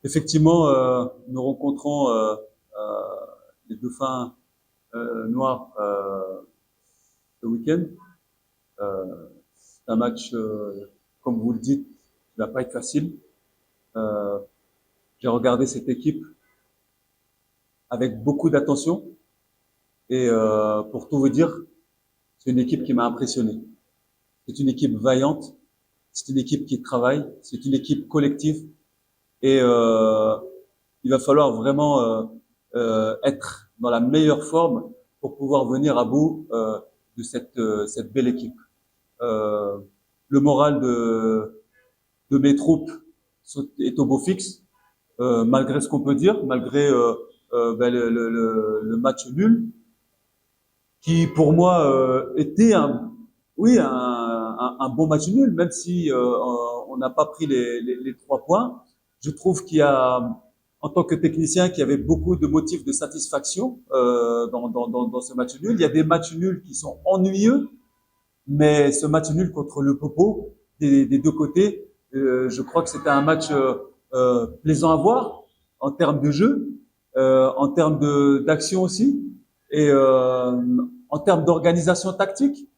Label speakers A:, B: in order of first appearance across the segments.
A: Effectivement, nous rencontrons euh, les dauphins noirs ce week-end. C'est un match, comme vous le dites, qui va pas être facile. Euh, j'ai regardé cette équipe avec beaucoup d'attention et pour tout vous dire, c'est une équipe qui m'a impressionné. C'est une équipe vaillante, c'est une équipe qui travaille, c'est une équipe collective et il va falloir vraiment être dans la meilleure forme pour pouvoir venir à bout de cette belle équipe. Euh, le moral de mes troupes est au beau fixe, malgré ce qu'on peut dire, malgré le match nul, qui pour moi était un bon match nul, même si on n'a pas pris les 3 points. Je trouve qu'il y a, en tant que technicien, qu'il y avait beaucoup de motifs de satisfaction dans ce match nul. Il y a des matchs nuls qui sont ennuyeux, mais ce match nul contre le Popo, des deux côtés, je crois que c'était un match plaisant à voir en termes de jeu, en termes d'action aussi, et en termes d'organisation tactique,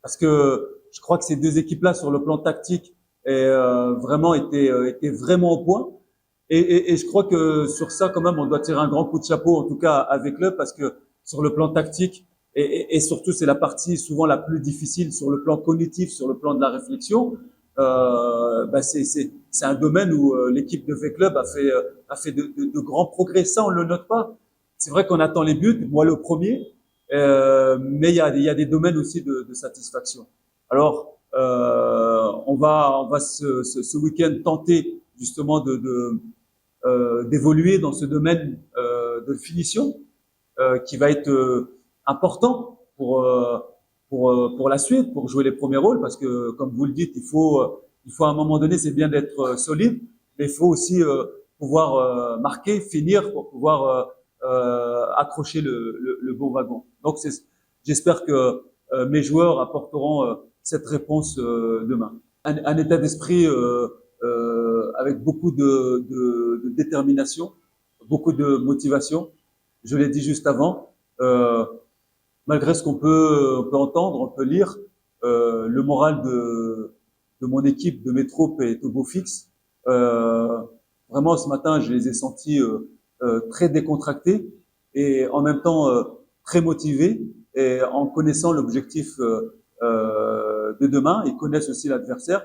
A: parce que je crois que ces deux équipes-là, sur le plan tactique, étaient vraiment au point. Et je crois que sur ça, quand même, on doit tirer un grand coup de chapeau, en tout cas avec eux, parce que sur le plan tactique, et surtout c'est la partie souvent la plus difficile sur le plan cognitif, sur le plan de la réflexion, c'est un domaine où l'équipe de V-Club a fait de grands progrès. Ça, on le note pas. C'est vrai qu'on attend les buts, moi le premier, mais il y a des domaines aussi de satisfaction. Alors, on va ce week-end tenter justement d'évoluer dans ce domaine de finition qui va être important pour la suite, pour jouer les premiers rôles, parce que comme vous le dites, il faut à un moment donné, c'est bien d'être solide, mais il faut aussi pouvoir marquer, finir pour pouvoir accrocher le bon wagon. Donc j'espère que mes joueurs apporteront cette réponse demain. Un état d'esprit avec beaucoup de détermination, beaucoup de motivation. Je l'ai dit juste avant. Malgré ce on peut entendre, on peut lire, le moral de mon équipe, de mes troupes est au beau fixe. Vraiment, ce matin, je les ai sentis très décontractés et en même temps très motivés et en connaissant l'objectif de demain. Ils connaissent aussi l'adversaire,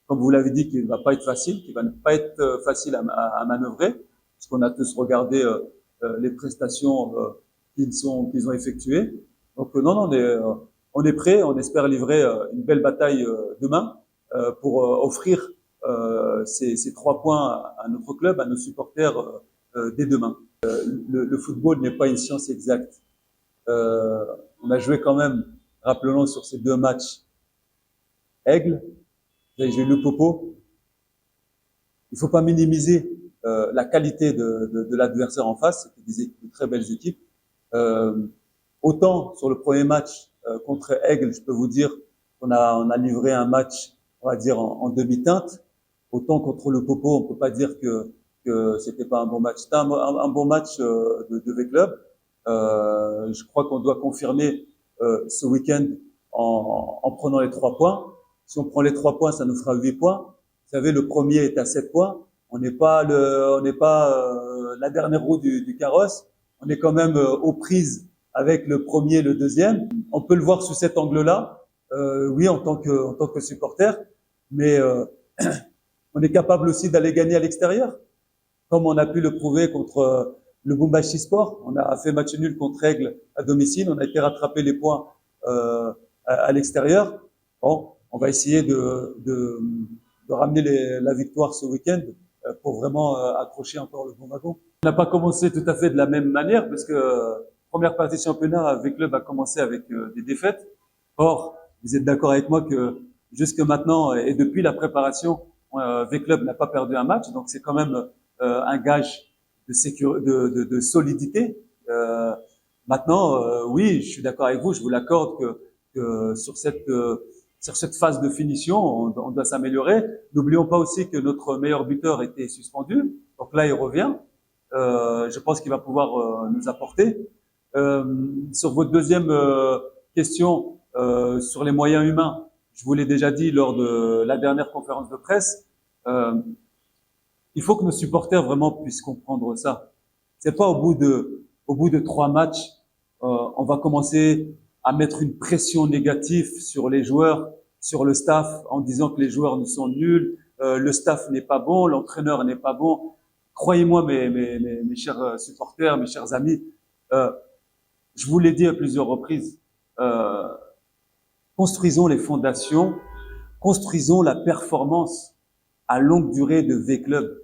A: comme vous l'avez dit, qui ne va pas être facile, qui va ne pas être facile à manœuvrer, puisqu'on a tous regardé les prestations qu'ils ont effectuées. Donc non, non, on est prêt, on espère livrer une belle bataille demain pour offrir ces 3 points à notre club, à nos supporters dès demain. Le football n'est pas une science exacte. On a joué quand même, rappelons sur ces 2 matchs, Aigle, vous avez joué le Popo. Il faut pas minimiser la qualité de l'adversaire en face. C'était de très belles équipes. Autant sur le premier match contre Aigle, je peux vous dire on a livré un match, on va dire en demi-teinte. Autant contre le Popo, on peut pas dire que c'était pas un bon match. C'était un bon match de V-Club. Je crois qu'on doit confirmer ce week-end en prenant les 3 points. Si on prend les 3 points, ça nous fera 8 points. Vous savez, le premier est à 7 points. On n'est pas la dernière roue du carrosse. On est quand même aux prises avec le premier et le deuxième. On peut le voir sous cet angle-là, oui, en tant que supporter, mais on est capable aussi d'aller gagner à l'extérieur, comme on a pu le prouver contre le Bumbashi Sport. On a fait match nul contre Aigle à domicile, on a été rattraper les points à l'extérieur. Bon, on va essayer de ramener la victoire ce week-end pour vraiment accrocher encore le bon wagon. On n'a pas commencé tout à fait de la même manière, parce que première partie de championnat, V-Club a commencé avec des défaites. Or, vous êtes d'accord avec moi que jusque maintenant et depuis la préparation, V-Club n'a pas perdu un match, donc c'est quand même un gage de solidité. Maintenant, oui, je suis d'accord avec vous, je vous l'accorde que sur cette phase de finition, on doit s'améliorer. N'oublions pas aussi que notre meilleur buteur était suspendu. Donc là, il revient. Je pense qu'il va pouvoir nous apporter. Sur votre deuxième question sur les moyens humains, je vous l'ai déjà dit lors de la dernière conférence de presse, euh, il faut que nos supporters vraiment puissent comprendre ça. C'est pas au bout de 3 matchs, on va commencer à mettre une pression négative sur les joueurs, sur le staff, en disant que les joueurs ne sont nuls, le staff n'est pas bon, l'entraîneur n'est pas bon. Croyez-moi, mes chers supporters, mes chers amis, euh, je vous l'ai dit à plusieurs reprises, euh, construisons les fondations, construisons la performance à longue durée de V-Club.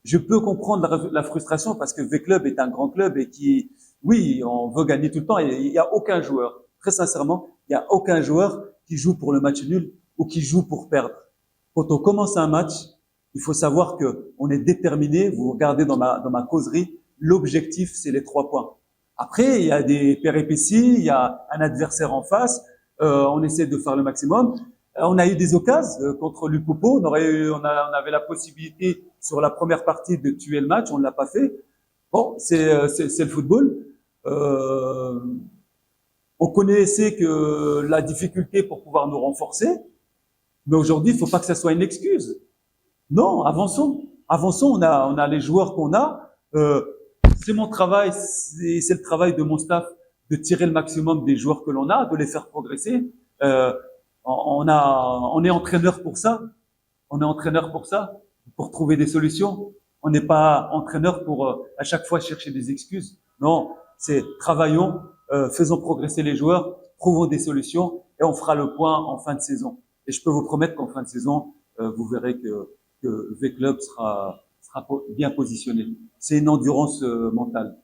A: Je peux comprendre la frustration parce que V-Club est un grand club et qui, oui, on veut gagner tout le temps. Et il n'y a aucun joueur, très sincèrement, il n'y a aucun joueur qui joue pour le match nul ou qui joue pour perdre. Quand on commence un match, il faut savoir que on est déterminé. Vous regardez dans ma causerie, l'objectif c'est les 3 points. Après, il y a des péripéties, il y a un adversaire en face. On essaie de faire le maximum. On a eu des occasions contre Lupopo. On avait la possibilité sur la première partie de tuer le match. On ne l'a pas fait. Bon, c'est le football. Euh, on connaissait que la difficulté pour pouvoir nous renforcer, mais aujourd'hui, il ne faut pas que ça soit une excuse. Non, avançons. Avançons. On a les joueurs qu'on a. C'est mon travail, c'est le travail de mon staff de tirer le maximum des joueurs que l'on a, de les faire progresser. Euh, on est entraîneur pour ça. On est entraîneur pour ça, pour trouver des solutions. On n'est pas entraîneur pour à chaque fois chercher des excuses. Non, c'est travaillons, faisons progresser les joueurs, trouvons des solutions et on fera le point en fin de saison. Et je peux vous promettre qu'en fin de saison, vous verrez que V-Club sera bien positionné. C'est une endurance mentale.